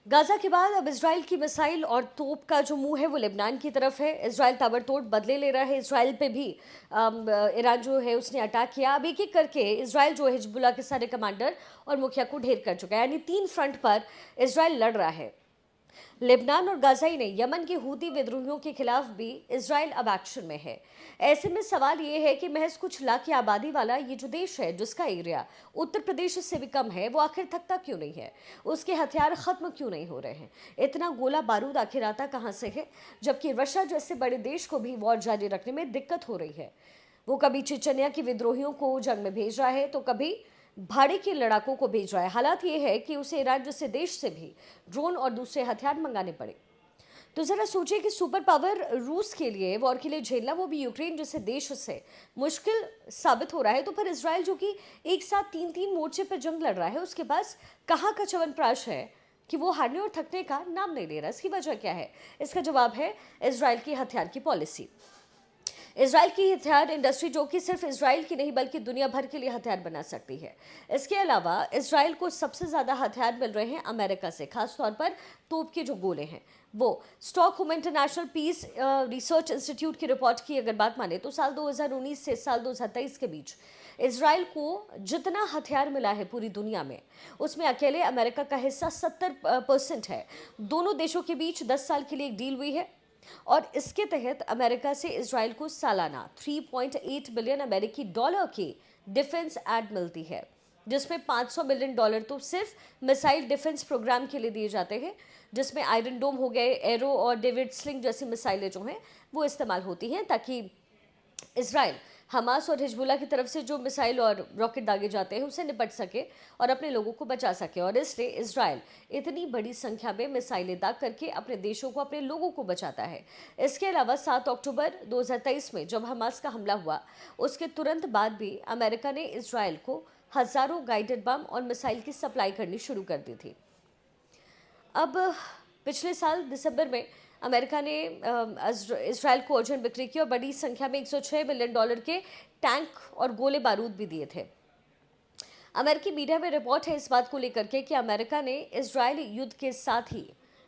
Gaza के बाद अब इजराइल की मिसाइल और तोप का जो मुंह है वो लेबनान की तरफ है। इजराइल ताबड़तोड़ बदले ले रहा है। इजराइल पे भी ईरान जो है उसने अटैक किया। अब एक एक करके इजराइल जो है हिजबुल्लाह के सारे कमांडर और मुखिया को ढेर कर चुका है, यानी 3 फ्रंट पर इजराइल लड़ रहा है। लेबनान और गाजाई ने यमन के हूती विद्रोहियों के खिलाफ भी इजराइल अब एक्शन में है। ऐसे में सवाल ये है कि महज कुछ लाख की आबादी वाला ये जो देश है, जिसका एरिया उत्तर प्रदेश से भी कम है, वो आखिर थकता क्यों नहीं है? उसके हथियार खत्म क्यों नहीं हो रहे हैं? इतना गोला बारूद आखिर आता कहाँ से है, जबकि रशिया जैसे बड़े देश को भी वॉर जारी रखने में दिक्कत हो रही है। वो कभी चेचनिया के विद्रोहियों को जंग में भेज रहा है, तो कभी भाड़े के लड़ाकों को भेज रहा है। हालात ये है कि उसे ईरान जैसे देश से भी ड्रोन और दूसरे हथियार मंगाने पड़े। तो जरा सोचिए कि सुपर पावर रूस के लिए वॉर के लिए झेलना, वो भी यूक्रेन जैसे देश से, मुश्किल साबित हो रहा है। तो फिर इजराइल जो कि एक साथ 3-3 मोर्चे पर जंग लड़ रहा है, उसके पास कहाँ का च्यवनप्राश है कि वो हारने और थकने का नाम नहीं ले रहा? इसकी वजह क्या है? इसका जवाब है इजराइल की हथियार की पॉलिसी। इजराइल की हथियार इंडस्ट्री, जो कि सिर्फ इजराइल की नहीं बल्कि दुनिया भर के लिए हथियार बना सकती है। इसके अलावा इजराइल को सबसे ज़्यादा हथियार मिल रहे हैं अमेरिका से, खासतौर पर तोप के जो गोले हैं वो। Stockholm International Peace Research Institute की रिपोर्ट की अगर बात माने तो साल 2019 से साल 2023 के बीच इजराइल को जितना हथियार मिला है पूरी दुनिया में, उसमें अकेले अमेरिका का हिस्सा 70% है। दोनों देशों के बीच 10 साल के लिए एक डील हुई है और इसके तहत अमेरिका से इजराइल को सालाना 3.8 बिलियन अमेरिकी डॉलर की डिफेंस एड मिलती है, जिसमें 500 मिलियन डॉलर तो सिर्फ मिसाइल डिफेंस प्रोग्राम के लिए दिए जाते हैं, जिसमें आयरन डोम हो गए, एरो और डेविड स्लिंग जैसी मिसाइलें जो हैं वो इस्तेमाल होती हैं, ताकि इजराइल हमास और हिजबुल्लाह की तरफ से जो मिसाइल और रॉकेट दागे जाते हैं उससे निपट सके और अपने लोगों को बचा सके। और इसलिए इजराइल इतनी बड़ी संख्या में मिसाइलें दाग करके अपने देशों को, अपने लोगों को बचाता है। इसके अलावा 7 अक्टूबर 2023 में जब हमास का हमला हुआ, उसके तुरंत बाद भी अमेरिका ने इजराइल को हजारों गाइडेड बम और मिसाइल की सप्लाई करनी शुरू कर दी थी। अब पिछले साल दिसंबर में अमेरिका ने इसराइल को अर्जेंट बिक्री की और बड़ी संख्या में 106 मिलियन डॉलर के टैंक और गोले बारूद भी दिए थे। अमेरिकी मीडिया में रिपोर्ट है इस बात को लेकर के कि अमेरिका ने इजरायली युद्ध के साथ ही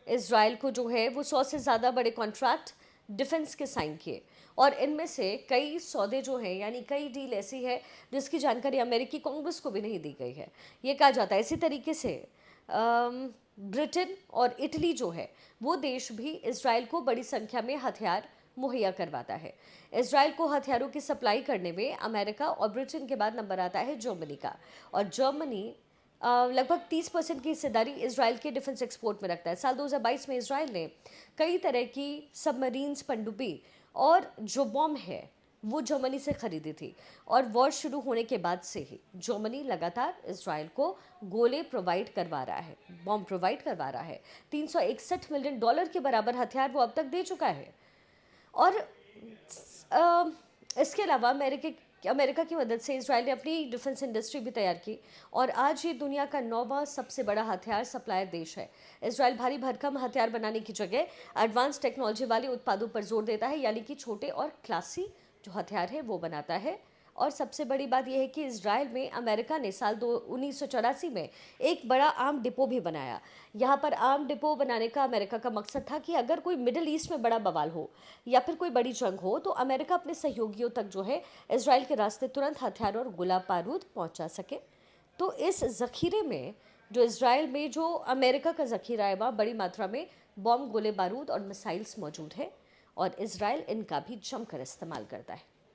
इजराइल को जो है वो 100 से ज़्यादा बड़े कॉन्ट्रैक्ट डिफेंस के साइन किए, और इनमें से कई सौदे जो हैं, यानी कई डील ऐसी है जिसकी जानकारी अमेरिकी कांग्रेस को भी नहीं दी गई है। ये कहा जाता है इसी तरीके से ब्रिटेन और इटली जो है वो देश भी इजराइल को बड़ी संख्या में हथियार मुहैया करवाता है। इजराइल को हथियारों की सप्लाई करने में अमेरिका और ब्रिटेन के बाद नंबर आता है जर्मनी का, और जर्मनी लगभग 30% की हिस्सेदारी इजराइल के डिफेंस एक्सपोर्ट में रखता है। साल 2022 में इजराइल ने कई तरह की सबमरीन्स, पनडुब्बी और जो बॉम्ब है वो जर्मनी से खरीदी थी, और वॉर शुरू होने के बाद से ही जर्मनी लगातार इजराइल को गोले प्रोवाइड करवा रहा है, बॉम्ब प्रोवाइड करवा रहा है। 361 मिलियन डॉलर के बराबर हथियार वो अब तक दे चुका है। और इसके अलावा अमेरिका की मदद से इजराइल ने अपनी डिफेंस इंडस्ट्री भी तैयार की, और आज ये दुनिया का 9वां सबसे बड़ा हथियार सप्लायर देश है। इजराइल भारी भरकम हथियार बनाने की जगह एडवांस टेक्नोलॉजी वाले उत्पादों पर जोर देता है, यानी कि छोटे और क्लासी जो हथियार है वो बनाता है। और सबसे बड़ी बात यह है कि इजराइल में अमेरिका ने साल 1984 में एक बड़ा आर्म डिपो भी बनाया। यहाँ पर आर्म डिपो बनाने का अमेरिका का मकसद था कि अगर कोई मिडिल ईस्ट में बड़ा बवाल हो या फिर कोई बड़ी जंग हो, तो अमेरिका अपने सहयोगियों तक जो है इजराइल के रास्ते तुरंत हथियार और गोला बारूद पहुँचा सके। तो इस जखीरे में, जो इजराइल में जो अमेरिका का जखीरा है, वहाँ बड़ी मात्रा में बॉम्ब, गोले बारूद और मिसाइल्स मौजूद है, और इजराइल इनका भी जमकर इस्तेमाल करता है।